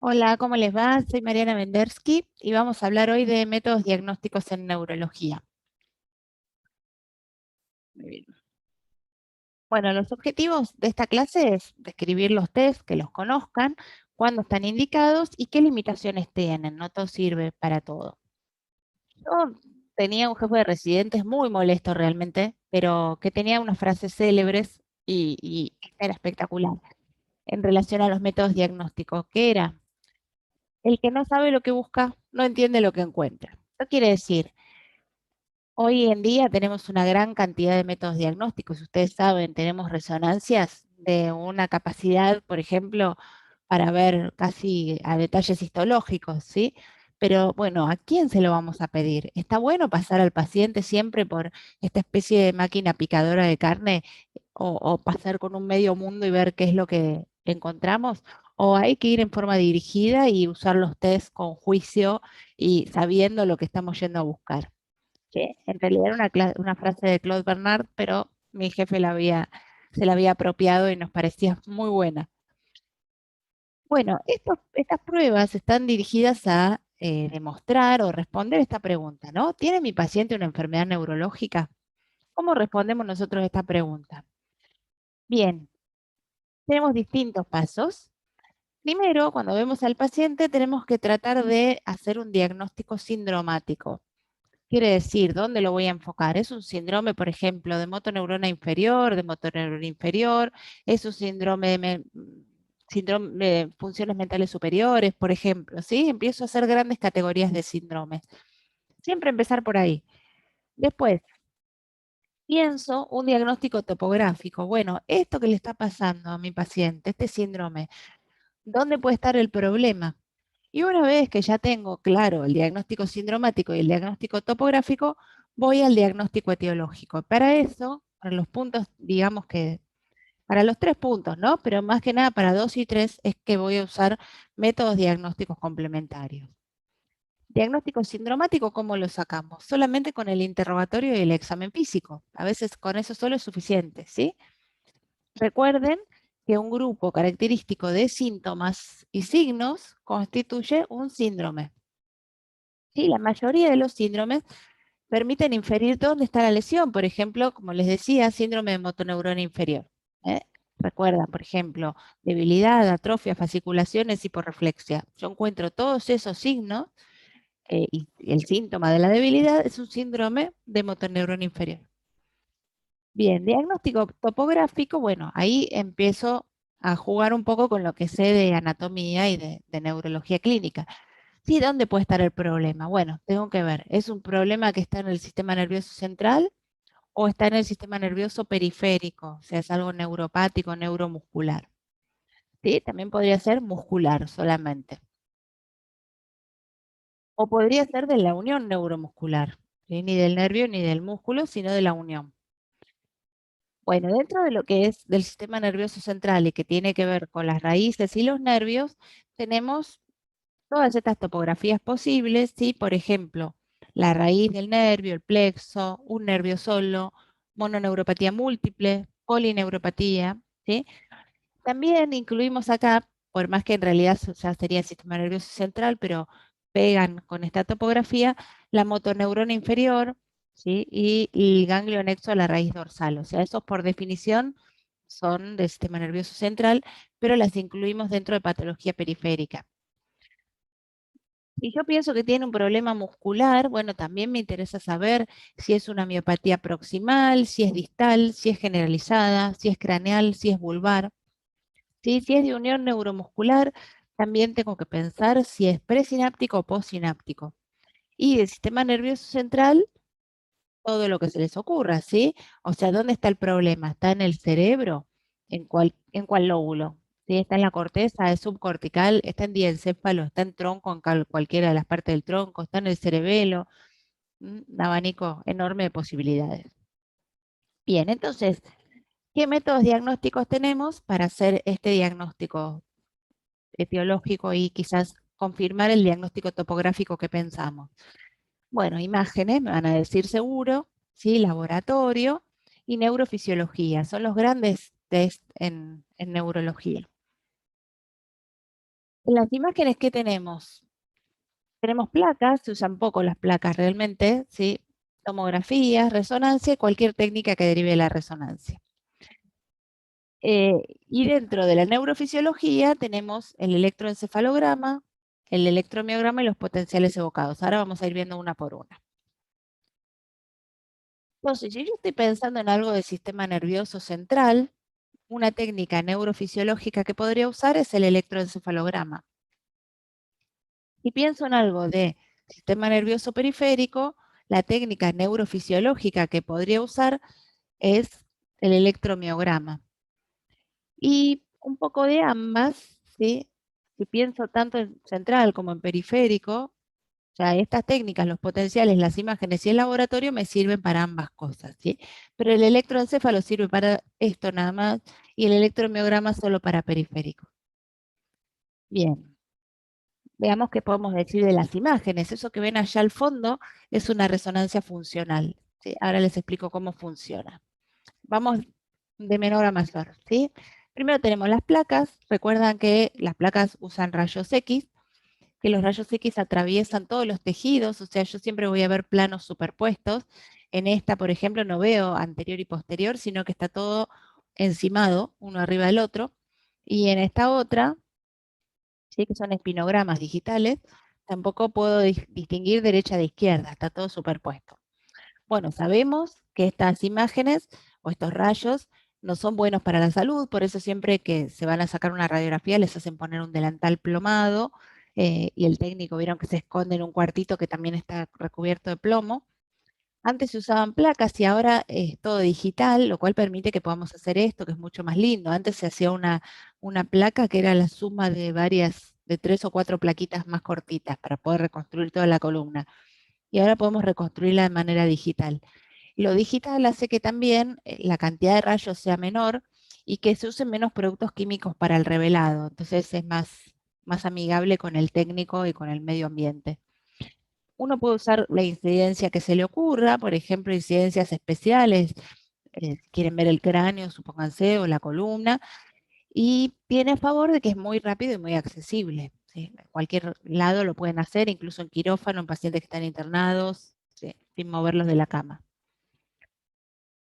Hola, ¿cómo les va? Soy Mariana Mendersky y vamos a hablar hoy de métodos diagnósticos en neurología. Muy bien. Bueno, los objetivos de esta clase es describir los test, que los conozcan, cuándo están indicados y qué limitaciones tienen. No todo sirve para todo. Yo tenía un jefe de residentes muy molesto realmente, pero que tenía unas frases célebres y esta era espectacular en relación a los métodos diagnósticos, que era: el que no sabe lo que busca, no entiende lo que encuentra. Esto quiere decir, hoy en día tenemos una gran cantidad de métodos diagnósticos. Ustedes saben, tenemos resonancias de una capacidad, por ejemplo, para ver casi a detalles histológicos, ¿sí? Pero bueno, ¿a quién se lo vamos a pedir? ¿Está bueno pasar al paciente siempre por esta especie de máquina picadora de carne o pasar con un medio mundo y ver qué es lo que encontramos? ¿O hay que ir en forma dirigida y usar los test con juicio y sabiendo lo que estamos yendo a buscar? Que en realidad era una frase de Claude Bernard, pero mi jefe se la había apropiado y nos parecía muy buena. Bueno, estas pruebas están dirigidas a demostrar o responder esta pregunta, ¿no? ¿Tiene mi paciente una enfermedad neurológica? ¿Cómo respondemos nosotros a esta pregunta? Bien, tenemos distintos pasos. Primero, cuando vemos al paciente, tenemos que tratar de hacer un diagnóstico sindromático. Quiere decir, ¿dónde lo voy a enfocar? ¿Es un síndrome, por ejemplo, de motoneurona inferior, de motoneurona inferior? ¿Es un síndrome síndrome de funciones mentales superiores, por ejemplo? ¿Sí? Empiezo a hacer grandes categorías de síndromes. Siempre empezar por ahí. Después, pienso un diagnóstico topográfico. Bueno, esto que le está pasando a mi paciente, este síndrome, ¿dónde puede estar el problema? Y una vez que ya tengo claro el diagnóstico sindromático y el diagnóstico topográfico, voy al diagnóstico etiológico. Para eso, para los puntos, digamos que, para los 3 puntos, ¿no? Pero más que nada para 2 y 3 es que voy a usar métodos diagnósticos complementarios. Diagnóstico sindromático, ¿cómo lo sacamos? Solamente con el interrogatorio y el examen físico. A veces con eso solo es suficiente, ¿sí? Recuerden que un grupo característico de síntomas y signos constituye un síndrome. Sí, la mayoría de los síndromes permiten inferir dónde está la lesión. Por ejemplo, como les decía, síndrome de motoneurona inferior. ¿eh? Recuerdan, por ejemplo, debilidad, atrofia, fasciculaciones, hiporreflexia. Yo encuentro todos esos signos y el síntoma de la debilidad es un síndrome de motoneurona inferior. Bien, diagnóstico topográfico, bueno, ahí empiezo a jugar un poco con lo que sé de anatomía y de neurología clínica. Sí, ¿dónde puede estar el problema? Bueno, tengo que ver, ¿es un problema que está en el sistema nervioso central o está en el sistema nervioso periférico? O sea, es algo neuropático, neuromuscular. Sí, también podría ser muscular solamente. O podría ser de la unión neuromuscular, ¿sí? Ni del nervio ni del músculo, sino de la unión. Bueno, dentro de lo que es del sistema nervioso central y que tiene que ver con las raíces y los nervios, tenemos todas estas topografías posibles, ¿sí? Por ejemplo, la raíz del nervio, el plexo, un nervio solo, mononeuropatía múltiple, polineuropatía, ¿sí? También incluimos acá, por más que en realidad ya sería el sistema nervioso central, pero pegan con esta topografía, la motoneurona inferior, ¿sí? Y el ganglio anexo a la raíz dorsal. O sea, esos por definición son del sistema nervioso central, pero las incluimos dentro de patología periférica. Si yo pienso que tiene un problema muscular, bueno, también me interesa saber si es una miopatía proximal, si es distal, si es generalizada, si es craneal, si es vulvar. ¿Sí? Si es de unión neuromuscular, también tengo que pensar si es presináptico o postsináptico. Y del sistema nervioso central, todo lo que se les ocurra, ¿sí? O sea, ¿dónde está el problema? ¿Está en el cerebro? En cuál lóbulo? ¿Sí? ¿Está en la corteza? ¿Es subcortical? ¿Está en diencéfalo? ¿Está en tronco? ¿En cualquiera de las partes del tronco? ¿Está en el cerebelo? Un abanico enorme de posibilidades. Bien, entonces, ¿qué métodos diagnósticos tenemos para hacer este diagnóstico etiológico y quizás confirmar el diagnóstico topográfico que pensamos? Bueno, imágenes, me van a decir seguro, ¿sí? Laboratorio y neurofisiología. Son los grandes test en neurología. En las imágenes que tenemos, tenemos placas, se usan poco las placas realmente, ¿sí? Tomografías, resonancia y cualquier técnica que derive de la resonancia. Y dentro de la neurofisiología tenemos el electroencefalograma, el electromiograma y los potenciales evocados. Ahora vamos a ir viendo una por una. Entonces, si yo estoy pensando en algo del sistema nervioso central, una técnica neurofisiológica que podría usar es el electroencefalograma. Si pienso en algo de sistema nervioso periférico, la técnica neurofisiológica que podría usar es el electromiograma. Y un poco de ambas, ¿sí? Si pienso tanto en central como en periférico, ya estas técnicas, los potenciales, las imágenes y el laboratorio me sirven para ambas cosas, ¿sí? Pero el electroencéfalo sirve para esto nada más y el electromiograma solo para periférico. Bien, veamos qué podemos decir de las imágenes. Eso que ven allá al fondo es una resonancia funcional, ¿sí? Ahora les explico cómo funciona. Vamos de menor a mayor, ¿sí? Primero tenemos las placas. Recuerdan que las placas usan rayos X, que los rayos X atraviesan todos los tejidos, o sea, yo siempre voy a ver planos superpuestos. En esta, por ejemplo, no veo anterior y posterior, sino que está todo encimado, uno arriba del otro. Y en esta otra, ¿sí? Que son espinogramas digitales, tampoco puedo distinguir derecha de izquierda, está todo superpuesto. Bueno, sabemos que estas imágenes o estos rayos no son buenos para la salud, por eso siempre que se van a sacar una radiografía les hacen poner un delantal plomado y el técnico vieron que se esconde en un cuartito que también está recubierto de plomo. Antes se usaban placas y ahora es todo digital, lo cual permite que podamos hacer esto, que es mucho más lindo. Antes se hacía una placa que era la suma de varias, de 3 o 4 plaquitas más cortitas para poder reconstruir toda la columna. Y ahora podemos reconstruirla de manera digital. Lo digital hace que también la cantidad de rayos sea menor y que se usen menos productos químicos para el revelado. Entonces es más amigable con el técnico y con el medio ambiente. Uno puede usar la incidencia que se le ocurra, por ejemplo, incidencias especiales, si quieren ver el cráneo, supónganse, o la columna, y tiene a favor de que es muy rápido y muy accesible, ¿sí? En cualquier lado lo pueden hacer, incluso en quirófano, en pacientes que están internados, ¿sí? Sin moverlos de la cama.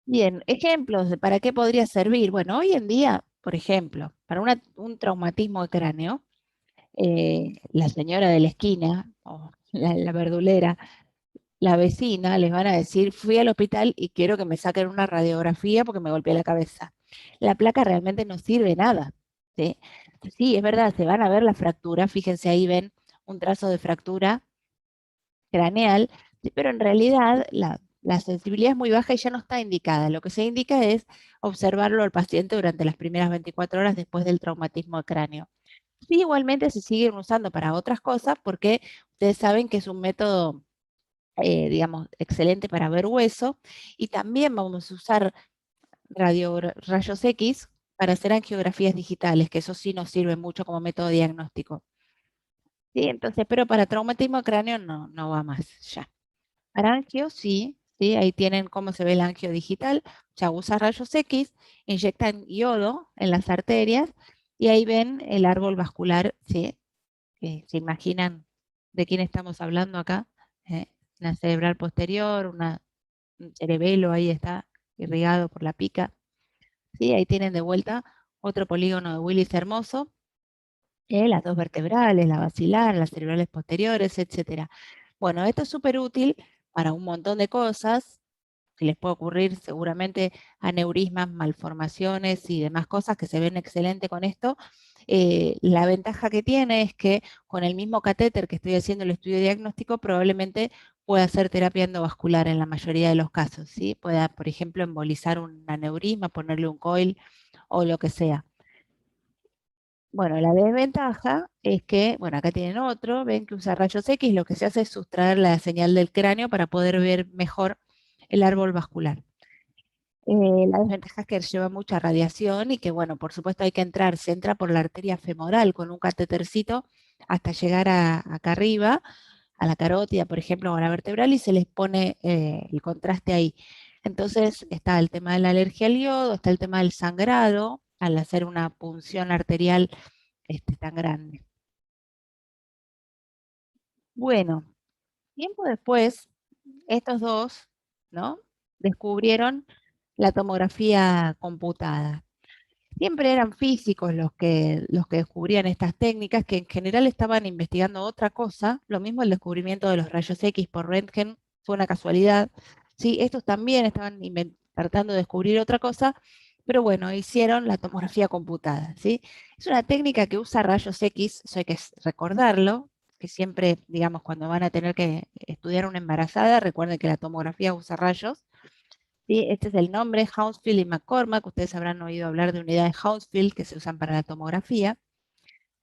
Bien, ejemplos de para qué podría servir. Bueno, hoy en día, por ejemplo, para un traumatismo de cráneo, la señora de la esquina o la verdulera, la vecina, les van a decir, fui al hospital y quiero que me saquen una radiografía porque me golpeé la cabeza. La placa realmente no sirve nada, ¿sí? Sí, es verdad, se van a ver la fractura, fíjense ahí ven un trazo de fractura craneal, sí, pero en realidad la sensibilidad es muy baja y ya no está indicada. Lo que se indica es observarlo al paciente durante las primeras 24 horas después del traumatismo de cráneo. Sí, igualmente se siguen usando para otras cosas porque ustedes saben que es un método, digamos, excelente para ver hueso y también vamos a usar rayos X para hacer angiografías digitales, que eso sí nos sirve mucho como método diagnóstico. Sí, entonces, pero para traumatismo de cráneo no va más ya. Para angio, sí, sí, ahí tienen cómo se ve el angio digital. Ya usa rayos X, inyectan yodo en las arterias y ahí ven el árbol vascular, sí, que se imaginan de quién estamos hablando acá. eh, una cerebral posterior, un cerebelo, ahí está irrigado por la pica. Sí, ahí tienen de vuelta otro polígono de Willis hermoso, las dos vertebrales, la basilar, las cerebrales posteriores, etcétera. Bueno, esto es súper útil para un montón de cosas. Se les puede ocurrir seguramente aneurismas, malformaciones y demás cosas que se ven excelente con esto. La ventaja que tiene es que con el mismo catéter que estoy haciendo el estudio diagnóstico, probablemente pueda hacer terapia endovascular en la mayoría de los casos, ¿sí? Pueda, por ejemplo, embolizar un aneurisma, ponerle un coil o lo que sea. Bueno, la desventaja es que, bueno, acá tienen otro, ven que usa rayos X, lo que se hace es sustraer la señal del cráneo para poder ver mejor el árbol vascular. La desventaja es que lleva mucha radiación y que, bueno, por supuesto hay que entrar, se entra por la arteria femoral con un catetercito hasta llegar acá arriba, a la carótida, por ejemplo, o a la vertebral, y se les pone el contraste ahí. Entonces está el tema de la alergia al yodo, está el tema del sangrado, al hacer una punción arterial tan grande. Bueno, tiempo después, estos dos, ¿no? Descubrieron la tomografía computada. Siempre eran físicos los que descubrían estas técnicas, que en general estaban investigando otra cosa. Lo mismo el descubrimiento de los rayos X por Röntgen fue una casualidad. Sí, estos también estaban tratando de descubrir otra cosa, pero bueno, hicieron la tomografía computada. ¿Sí? Es una técnica que usa rayos X, eso hay que recordarlo, que siempre, digamos, cuando van a tener que estudiar una embarazada, recuerden que la tomografía usa rayos. ¿Sí? Este es el nombre, Hounsfield y McCormack. Ustedes habrán oído hablar de unidades Hounsfield que se usan para la tomografía.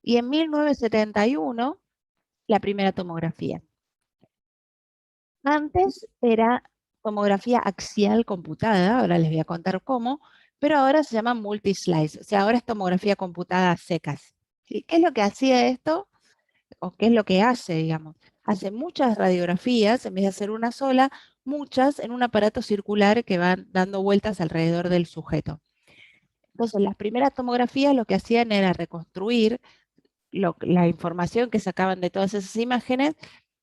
Y en 1971, la primera tomografía. Antes era tomografía axial computada, ahora les voy a contar cómo, pero ahora se llama multislice, o sea, ahora es tomografía computada a secas. ¿Sí? ¿Qué es lo que hacía esto? ¿O qué es lo que hace, digamos? Hace muchas radiografías, en vez de hacer una sola, muchas en un aparato circular que van dando vueltas alrededor del sujeto. Entonces, las primeras tomografías lo que hacían era reconstruir la información que sacaban de todas esas imágenes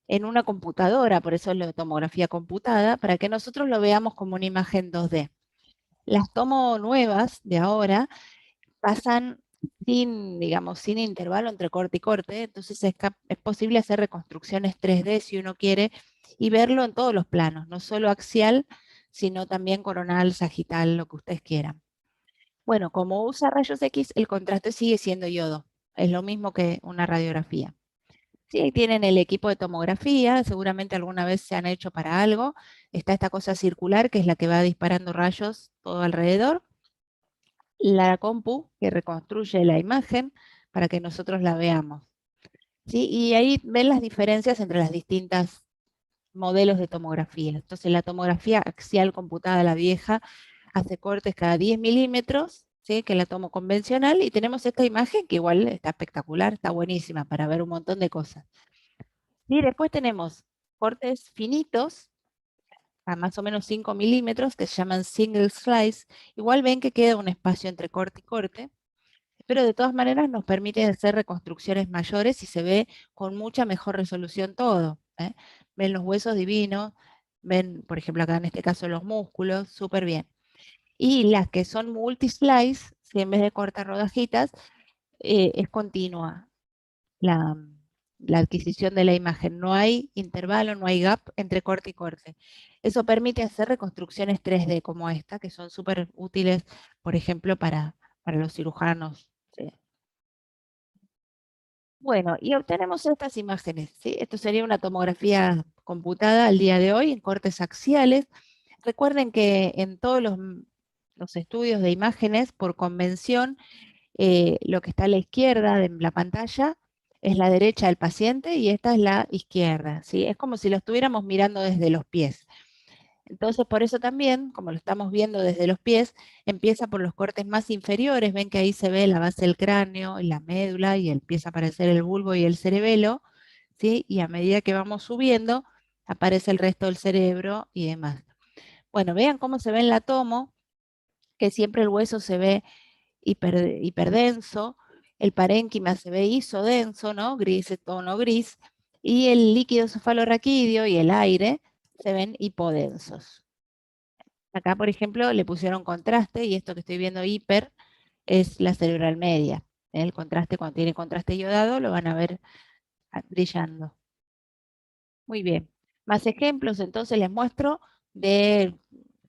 en una computadora, por eso es la tomografía computada, para que nosotros lo veamos como una imagen 2D. Las tomo nuevas de ahora pasan sin, digamos, sin intervalo entre corte y corte, entonces es posible hacer reconstrucciones 3D si uno quiere y verlo en todos los planos, no solo axial, sino también coronal, sagital, lo que ustedes quieran. Bueno, como usa rayos X, el contraste sigue siendo yodo. Es lo mismo que una radiografía. Sí, ahí tienen el equipo de tomografía, seguramente alguna vez se han hecho para algo. Está esta cosa circular que es la que va disparando rayos todo alrededor. La compu que reconstruye la imagen para que nosotros la veamos. ¿Sí? Y ahí ven las diferencias entre las distintas modelos de tomografía. Entonces, la tomografía axial computada, la vieja, hace cortes cada 10 milímetros, ¿sí? Que la tomo convencional, y tenemos esta imagen que igual está espectacular, está buenísima para ver un montón de cosas. Y después tenemos cortes finitos, a más o menos 5 milímetros, que se llaman single slice. Igual ven que queda un espacio entre corte y corte, pero de todas maneras nos permite hacer reconstrucciones mayores y se ve con mucha mejor resolución todo. ¿Eh? Ven los huesos divinos, ven, por ejemplo, acá en este caso los músculos, súper bien. Y las que son multi-slice, si en vez de cortar rodajitas, es continua la, la adquisición de la imagen. No hay intervalo, no hay gap entre corte y corte. Eso permite hacer reconstrucciones 3D como esta, que son súper útiles, por ejemplo, para los cirujanos. ¿Sí? Bueno, y obtenemos estas imágenes, ¿sí? Esto sería una tomografía computada al día de hoy en cortes axiales. Recuerden que en todos los estudios de imágenes, por convención, lo que está a la izquierda de la pantalla es la derecha del paciente y esta es la izquierda, ¿sí? Es como si lo estuviéramos mirando desde los pies. Entonces, por eso también, como lo estamos viendo desde los pies, empieza por los cortes más inferiores. Ven que ahí se ve la base del cráneo y la médula y empieza a aparecer el bulbo y el cerebelo, ¿sí? Y a medida que vamos subiendo, aparece el resto del cerebro y demás. Bueno, vean cómo se ve en la tomo, que siempre el hueso se ve hiperdenso, el parénquima se ve isodenso, ¿no? Gris, tono gris, y el líquido cefalorraquídeo y el aire se ven hipodensos. Acá, por ejemplo, le pusieron contraste y esto que estoy viendo hiper es la cerebral media. El contraste, cuando tiene contraste iodado, lo van a ver brillando. Muy bien. Más ejemplos, entonces les muestro de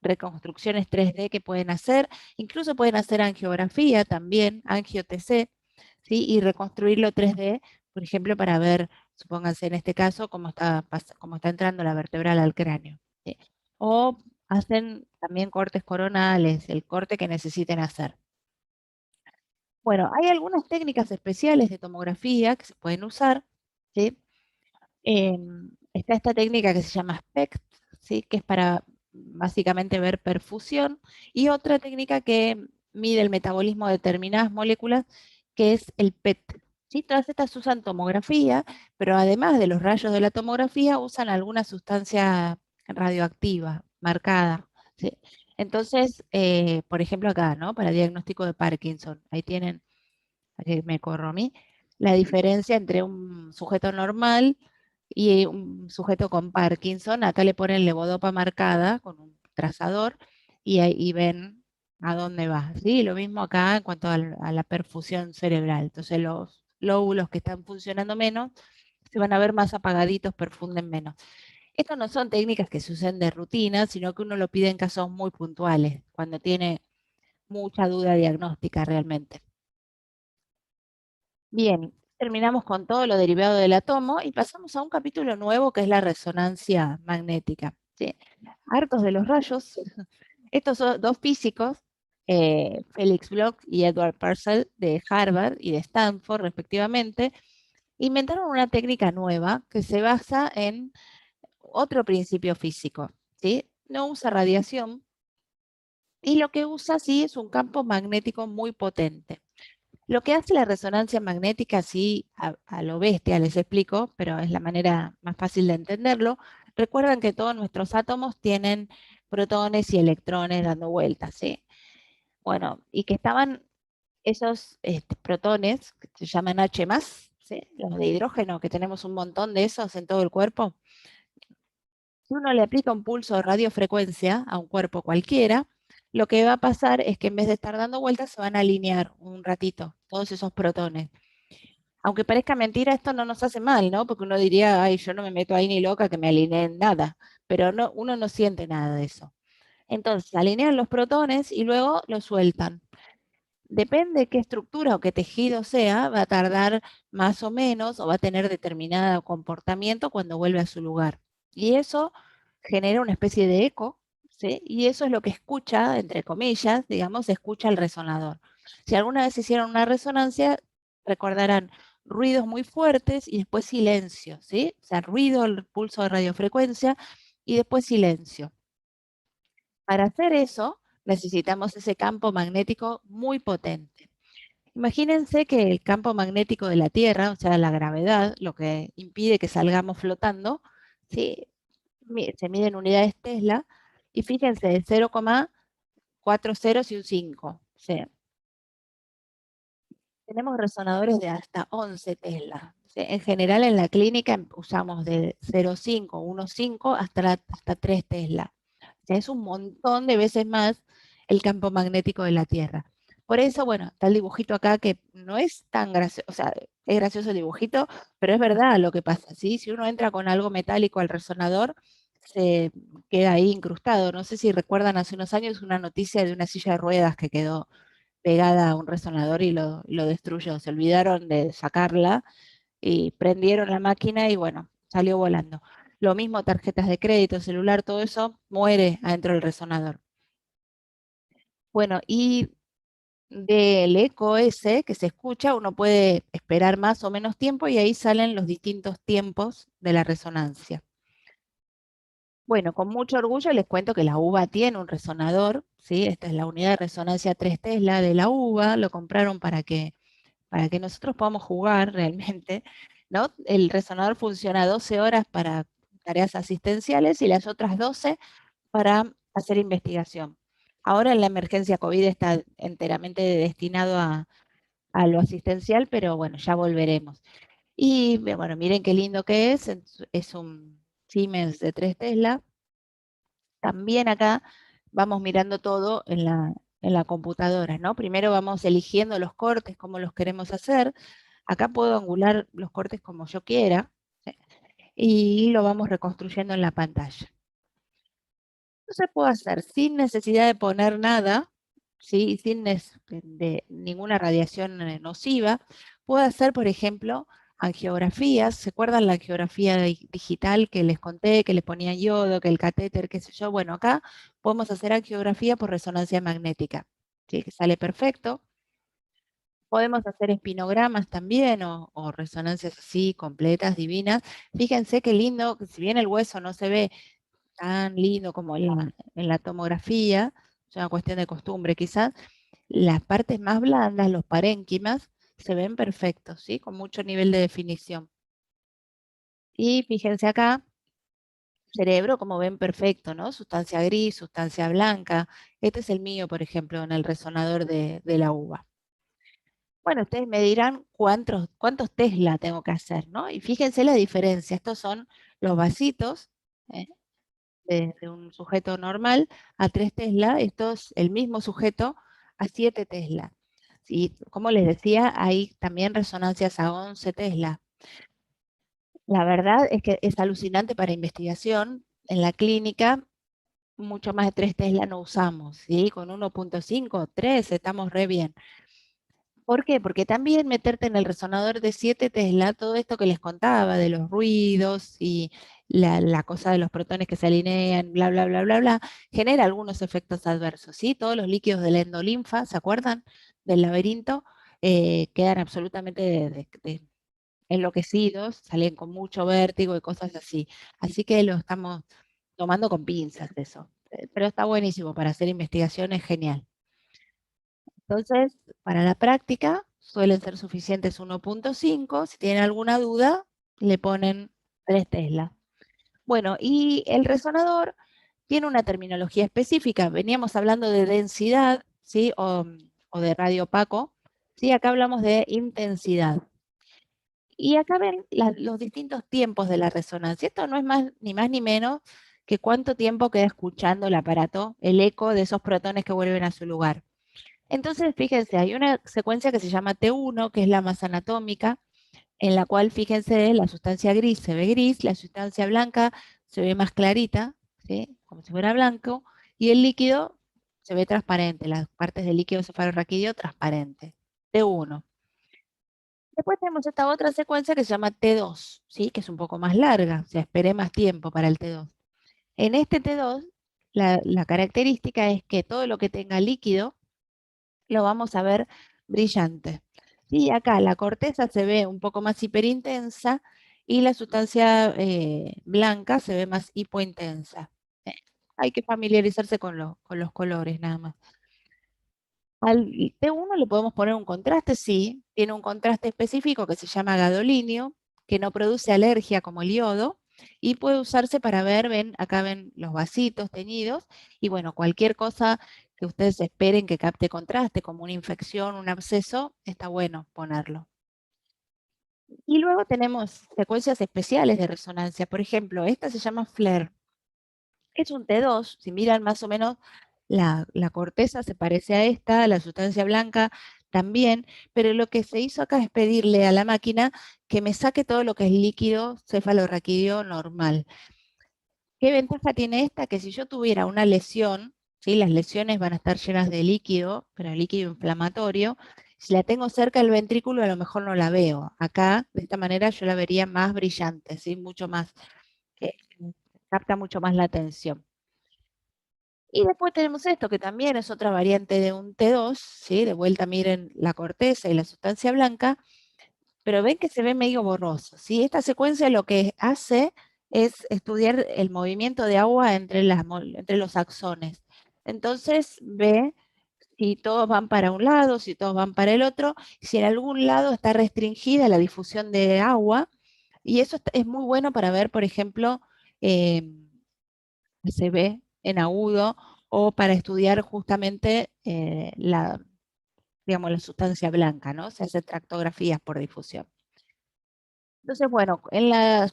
reconstrucciones 3D que pueden hacer. Incluso pueden hacer angiografía también, angio-TC, ¿sí? Y reconstruirlo 3D, por ejemplo, para ver, supónganse en este caso, cómo está entrando la vertebral al cráneo. ¿Sí? O hacen también cortes coronales, el corte que necesiten hacer. Bueno, hay algunas técnicas especiales de tomografía que se pueden usar, ¿sí? Está esta técnica que se llama SPECT, ¿sí? Que es para básicamente ver perfusión, y otra técnica que mide el metabolismo de determinadas moléculas, que es el PET. ¿Sí? Todas estas usan tomografía, pero además de los rayos de la tomografía, usan alguna sustancia radioactiva marcada. ¿Sí? Entonces, por ejemplo acá, ¿no? Para diagnóstico de Parkinson, ahí tienen, aquí me corro a mí, la diferencia entre un sujeto normal Y un sujeto con Parkinson, acá le ponen levodopa marcada con un trazador y ahí ven a dónde va. ¿Sí? Lo mismo acá en cuanto a la perfusión cerebral. Entonces los lóbulos que están funcionando menos se van a ver más apagaditos, perfunden menos. Estas no son técnicas que se usen de rutina, sino que uno lo pide en casos muy puntuales, cuando tiene mucha duda diagnóstica realmente. Bien, terminamos con todo lo derivado del átomo y pasamos a un capítulo nuevo que es la resonancia magnética. ¿Sí? Hartos de los rayos, estos son dos físicos, Felix Bloch y Edward Purcell de Harvard y de Stanford respectivamente, inventaron una técnica nueva que se basa en otro principio físico. ¿Sí? No usa radiación y lo que usa sí es un campo magnético muy potente. Lo que hace la resonancia magnética, así a lo bestia les explico, pero es la manera más fácil de entenderlo. Recuerdan que todos nuestros átomos tienen protones y electrones dando vueltas, ¿sí? Bueno, y que estaban esos protones, que se llaman H+, ¿sí? Los de hidrógeno, que tenemos un montón de esos en todo el cuerpo. Si uno le aplica un pulso de radiofrecuencia a un cuerpo cualquiera, lo que va a pasar es que en vez de estar dando vueltas, se van a alinear un ratito todos esos protones. Aunque parezca mentira, esto no nos hace mal, ¿no? Porque uno diría, ay, yo no me meto ahí ni loca que me alineen nada. Pero no, uno no siente nada de eso. Entonces, alinean los protones y luego los sueltan. Depende de qué estructura o qué tejido sea, va a tardar más o menos o va a tener determinado comportamiento cuando vuelve a su lugar. Y eso genera una especie de eco, ¿sí? Y eso es lo que escucha, entre comillas, digamos, escucha el resonador. Si alguna vez hicieron una resonancia, recordarán ruidos muy fuertes y después silencio, ¿sí? O sea, ruido, el pulso de radiofrecuencia y después silencio. Para hacer eso, necesitamos ese campo magnético muy potente. Imagínense que el campo magnético de la Tierra, o sea, la gravedad, lo que impide que salgamos flotando, ¿sí? Se mide en unidades Tesla, y fíjense, de 0,4 ceros y un 5. ¿Sí? Tenemos resonadores de hasta 11 Tesla. ¿Sí? En general en la clínica usamos de 0,5, 1,5 hasta 3 Tesla. O sea, es un montón de veces más el campo magnético de la Tierra. Por eso, bueno, está el dibujito acá que no es tan gracioso, o sea, es gracioso el dibujito, pero es verdad lo que pasa, ¿sí? Si uno entra con algo metálico al resonador, se queda ahí incrustado. No sé si recuerdan hace unos años una noticia de una silla de ruedas que quedó pegada a un resonador y lo destruyó. Se olvidaron de sacarla y prendieron la máquina y bueno, salió volando. Lo mismo tarjetas de crédito, celular, todo eso muere adentro del resonador. Bueno, y del eco ese que se escucha, uno puede esperar más o menos tiempo y ahí salen los distintos tiempos de la resonancia. Bueno, con mucho orgullo les cuento que la UBA tiene un resonador, ¿sí? Esta es la unidad de resonancia 3 Tesla de la UBA, lo compraron para que nosotros podamos jugar realmente, ¿no? El resonador funciona 12 horas para tareas asistenciales y las otras 12 para hacer investigación. Ahora en la emergencia COVID está enteramente destinado a lo asistencial, pero bueno, ya volveremos. Y bueno, miren qué lindo que es un Siemens de 3 Tesla. También acá vamos mirando todo en la computadora, ¿no? Primero vamos eligiendo los cortes, cómo los queremos hacer. Acá puedo angular los cortes como yo quiera, ¿sí? Y lo vamos reconstruyendo en la pantalla. Eso se puede hacer sin necesidad de poner nada, ¿sí? Sin de ninguna radiación nociva. Puedo hacer, por ejemplo, angiografías. ¿Se acuerdan la angiografía digital que les conté, que le ponían yodo, que el catéter, qué sé yo? Bueno, acá podemos hacer angiografía por resonancia magnética, ¿sí? Que sale perfecto. Podemos hacer espinogramas también o resonancias así completas, divinas. Fíjense qué lindo, que si bien el hueso no se ve tan lindo como en la tomografía, es una cuestión de costumbre quizás, las partes más blandas, los parénquimas, se ven perfectos, ¿sí? Con mucho nivel de definición. Y fíjense acá, cerebro, como ven, perfecto, ¿no? Sustancia gris, sustancia blanca. Este es el mío, por ejemplo, en el resonador de la uva. Bueno, ustedes me dirán cuántos Tesla tengo que hacer, ¿no? Y fíjense la diferencia. Estos son los vasitos, ¿eh? De un sujeto normal a 3 Tesla. Esto es el mismo sujeto a 7 Tesla. Y como les decía, hay también resonancias a 11 Tesla. La verdad es que es alucinante para investigación. En la clínica, mucho más de 3 Tesla no usamos, ¿sí? Con 1,5, 3 estamos re bien. ¿Por qué? Porque también meterte en el resonador de 7 Tesla, todo esto que les contaba de los ruidos y la cosa de los protones que se alinean, bla, bla, bla, bla, bla, genera algunos efectos adversos, ¿sí? Todos los líquidos de la endolinfa, ¿se acuerdan? Del laberinto, quedan absolutamente enloquecidos, salen con mucho vértigo y cosas así. Así que lo estamos tomando con pinzas eso. Pero está buenísimo para hacer investigaciones, genial. Entonces, para la práctica suelen ser suficientes 1,5. Si tienen alguna duda, le ponen 3 Tesla. Bueno, y el resonador tiene una terminología específica. Veníamos hablando de densidad, ¿sí? O de radio opaco. ¿Sí? Acá hablamos de intensidad. Y acá ven los distintos tiempos de la resonancia. Esto no es más ni menos que cuánto tiempo queda escuchando el aparato, el eco de esos protones que vuelven a su lugar. Entonces, fíjense, hay una secuencia que se llama T1, que es la más anatómica, en la cual, fíjense, la sustancia gris se ve gris, la sustancia blanca se ve más clarita, ¿sí? Como si fuera blanco, y el líquido se ve transparente, las partes del líquido cefalorraquídeo transparente. T1. Después tenemos esta otra secuencia que se llama T2, ¿sí? Que es un poco más larga, o sea, esperé más tiempo para el T2. En este T2, la característica es que todo lo que tenga líquido lo vamos a ver brillante. Y acá la corteza se ve un poco más hiperintensa y la sustancia blanca se ve más hipointensa. Eh, Hay que familiarizarse con los colores nada más. Al T1 le podemos poner un contraste, sí, tiene un contraste específico que se llama gadolinio, que no produce alergia como el yodo, y puede usarse para ver, ven, acá ven los vasitos teñidos, y bueno, cualquier cosa que ustedes esperen que capte contraste, como una infección, un absceso, está bueno ponerlo. Y luego tenemos secuencias especiales de resonancia, por ejemplo, esta se llama FLAIR. Es un T2, si miran más o menos la corteza se parece a esta, la sustancia blanca también, pero lo que se hizo acá es pedirle a la máquina que me saque todo lo que es líquido cefalorraquídeo normal. ¿Qué ventaja tiene esta? Que si yo tuviera una lesión, ¿sí? Las lesiones van a estar llenas de líquido, pero líquido inflamatorio. Si la tengo cerca del ventrículo, a lo mejor no la veo. Acá, de esta manera, yo la vería más brillante, ¿sí? Mucho más, que capta mucho más la atención. Y después tenemos esto, que también es otra variante de un T2, ¿sí? De vuelta miren la corteza y la sustancia blanca, pero ven que se ve medio borroso, ¿sí? Esta secuencia lo que hace es estudiar el movimiento de agua entre los axones. Entonces ve si todos van para un lado, si todos van para el otro, si en algún lado está restringida la difusión de agua, y eso es muy bueno para ver, por ejemplo, se ve en agudo o para estudiar justamente digamos, la sustancia blanca, ¿no? Se hacen tractografías por difusión. Entonces, bueno, en la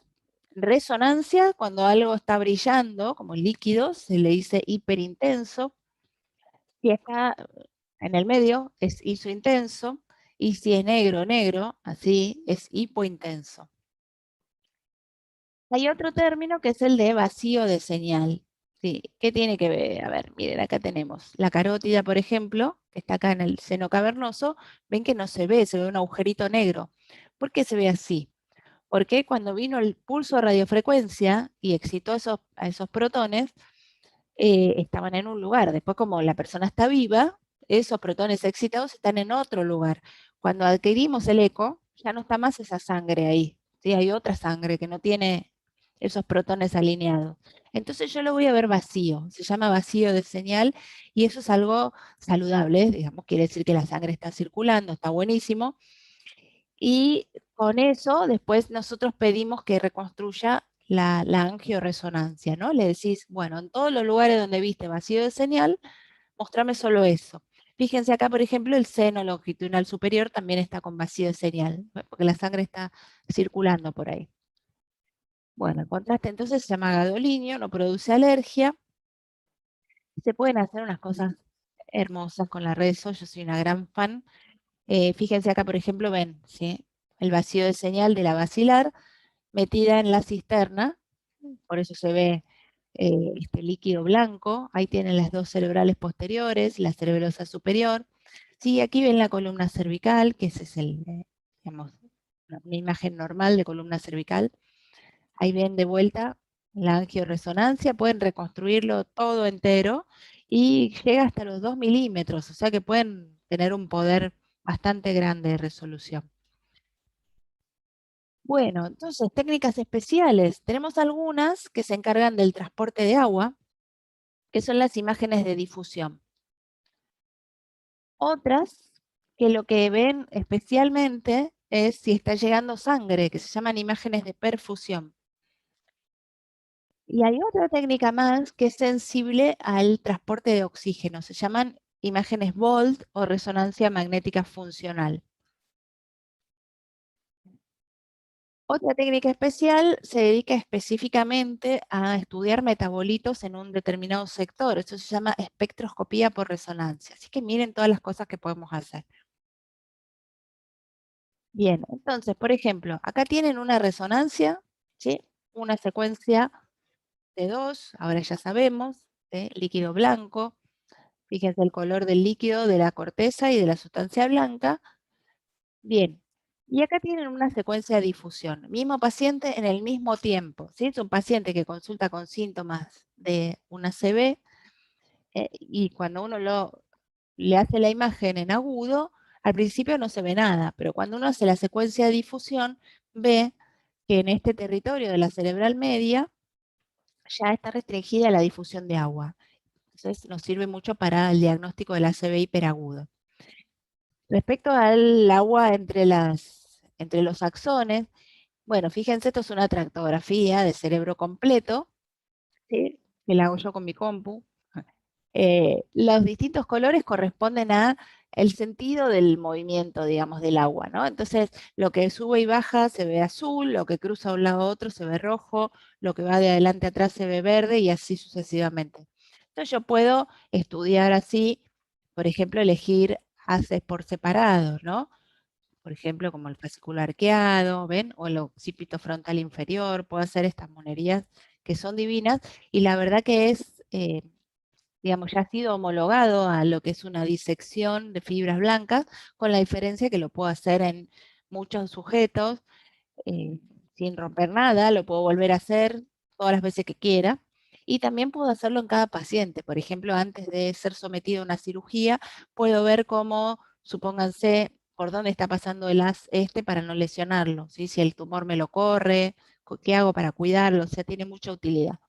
resonancia, cuando algo está brillando como líquido, se le dice hiperintenso. Si está en el medio, es isointenso. Y si es negro, negro, así, es hipointenso. Hay otro término que es el de vacío de señal. Sí, ¿qué tiene que ver? A ver, miren, acá tenemos la carótida, por ejemplo, que está acá en el seno cavernoso. Ven que no se ve un agujerito negro. ¿Por qué se ve así? Porque cuando vino el pulso de radiofrecuencia y excitó a esos protones, estaban en un lugar. Después, como la persona está viva, esos protones excitados están en otro lugar. Cuando adquirimos el eco, ya no está más esa sangre ahí. ¿Sí? Hay otra sangre que no tiene esos protones alineados. Entonces yo lo voy a ver vacío, se llama vacío de señal y eso es algo saludable, digamos, quiere decir que la sangre está circulando, está buenísimo. Y con eso después nosotros pedimos que reconstruya la angioresonancia, ¿no? Le decís, bueno, en todos los lugares donde viste vacío de señal, mostrame solo eso. Fíjense acá, por ejemplo, el seno longitudinal superior también está con vacío de señal, porque la sangre está circulando por ahí. Bueno, el contraste entonces se llama gadolinio, no produce alergia. Se pueden hacer unas cosas hermosas con la rezo, yo soy una gran fan. Fíjense acá, por ejemplo, ven, ¿sí? El vacío de señal de la basilar metida en la cisterna, por eso se ve este líquido blanco. Ahí tienen las dos cerebrales posteriores, la cerebrosa superior. Sí, aquí ven la columna cervical, que ese es digamos, una imagen normal de columna cervical. Ahí ven de vuelta la angioresonancia, pueden reconstruirlo todo entero y llega hasta los 2 milímetros, o sea que pueden tener un poder bastante grande de resolución. Bueno, entonces, técnicas especiales. Tenemos algunas que se encargan del transporte de agua, que son las imágenes de difusión. Otras que lo que ven especialmente es si está llegando sangre, que se llaman imágenes de perfusión. Y hay otra técnica más que es sensible al transporte de oxígeno. Se llaman imágenes Volt o resonancia magnética funcional. Otra técnica especial se dedica específicamente a estudiar metabolitos en un determinado sector. Eso se llama espectroscopía por resonancia. Así que miren todas las cosas que podemos hacer. Bien, entonces, por ejemplo, acá tienen una resonancia, ¿sí? Una secuencia de dos, ahora ya sabemos, de líquido blanco. Fíjense el color del líquido, de la corteza y de la sustancia blanca. Bien, y acá tienen una secuencia de difusión. Mismo paciente en el mismo tiempo, ¿sí? Es un paciente que consulta con síntomas de una ACV y cuando uno le hace la imagen en agudo, al principio no se ve nada, pero cuando uno hace la secuencia de difusión, ve que en este territorio de la cerebral media ya está restringida la difusión de agua. Entonces nos sirve mucho para el diagnóstico del ACV hiperagudo. Respecto al agua entre los axones, bueno, fíjense, esto es una tractografía de cerebro completo, ¿sí? Que la hago yo con mi compu. Los distintos colores corresponden a el sentido del movimiento, digamos, del agua, ¿no? Entonces, lo que sube y baja se ve azul, lo que cruza de un lado a otro se ve rojo, lo que va de adelante a atrás se ve verde y así sucesivamente. Entonces, yo puedo estudiar así, por ejemplo, elegir haces por separado, ¿no? Por ejemplo, como el fascículo arqueado, ¿ven? O el occipito frontal inferior, puedo hacer estas monerías que son divinas y la verdad que es digamos, ya ha sido homologado a lo que es una disección de fibras blancas, con la diferencia que lo puedo hacer en muchos sujetos eh, sin romper nada, lo puedo volver a hacer todas las veces que quiera. Y también puedo hacerlo en cada paciente. Por ejemplo, antes de ser sometido a una cirugía, puedo ver cómo, supónganse, por dónde está pasando el haz este para no lesionarlo, ¿sí? Si el tumor me lo corre, qué hago para cuidarlo, o sea, tiene mucha utilidad.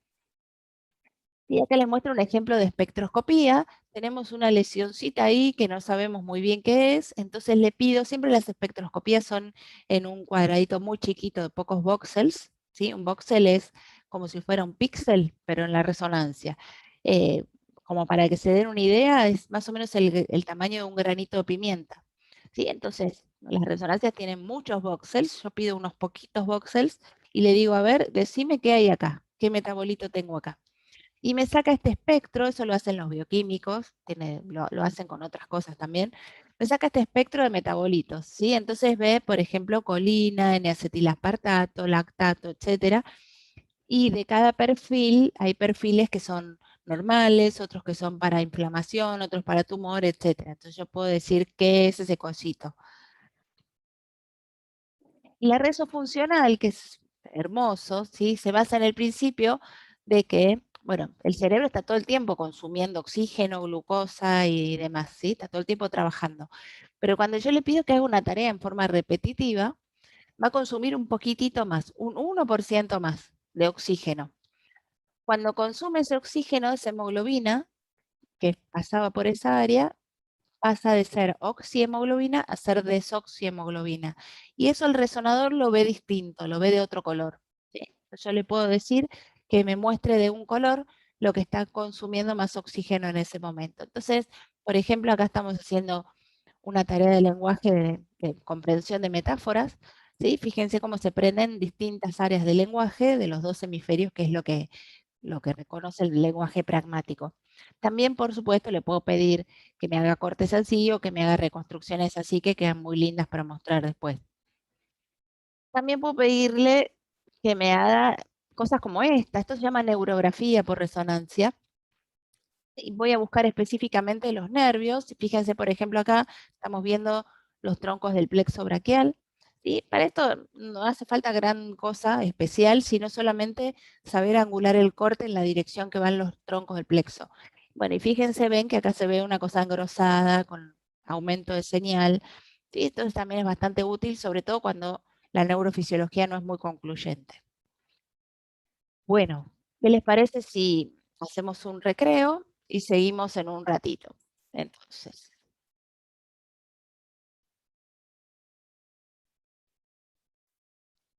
Y acá les muestro un ejemplo de espectroscopía. Tenemos una lesioncita ahí que no sabemos muy bien qué es, entonces le pido, siempre las espectroscopías son en un cuadradito muy chiquito de pocos voxels, ¿sí? Un voxel es como si fuera un píxel, pero en la resonancia. Eh, Como para que se den una idea, es más o menos el tamaño de un granito de pimienta, ¿sí? Entonces, las resonancias tienen muchos voxels, yo pido unos poquitos voxels y le digo, a ver, decime qué hay acá, qué metabolito tengo acá. Y me saca este espectro, eso lo hacen los bioquímicos, lo hacen con otras cosas también, me saca este espectro de metabolitos, ¿sí? Entonces ve, por ejemplo, colina, N-acetilaspartato, lactato, etcétera, y de cada perfil hay perfiles que son normales, otros que son para inflamación, otros para tumor, etcétera. Entonces yo puedo decir qué es ese cosito. Y la rezo funcional, que es hermoso, ¿sí? Se basa en el principio de que, bueno, el cerebro está todo el tiempo consumiendo oxígeno, glucosa y demás, ¿sí? Está todo el tiempo trabajando. Pero cuando yo le pido que haga una tarea en forma repetitiva, va a consumir un poquitito más, un 1% más de oxígeno. Cuando consume ese oxígeno, esa hemoglobina que pasaba por esa área, pasa de ser oxihemoglobina a ser desoxihemoglobina. Y eso el resonador lo ve distinto, lo ve de otro color. ¿Sí? Yo le puedo decir que me muestre de un color lo que está consumiendo más oxígeno en ese momento. Entonces, Por ejemplo, acá estamos haciendo una tarea de lenguaje de comprensión de metáforas, ¿sí? Fíjense cómo se prenden distintas áreas del lenguaje de los dos hemisferios, que es lo que reconoce el lenguaje pragmático. También, por supuesto, le puedo pedir que me haga cortes así o que me haga reconstrucciones así que quedan muy lindas para mostrar después. También puedo pedirle que me haga cosas como esta. Esto se llama neurografía por resonancia. Y voy a buscar específicamente los nervios. Fíjense, por ejemplo, acá estamos viendo los troncos del plexo braquial. ¿Sí? Para esto no hace falta gran cosa especial, sino solamente saber angular el corte en la dirección que van los troncos del plexo. Bueno, y fíjense, ven que acá se ve una cosa engrosada con aumento de señal. ¿Sí? Entonces también es bastante útil, sobre todo cuando la neurofisiología no es muy concluyente. Bueno, ¿qué les parece si hacemos un recreo y seguimos en un ratito? Entonces.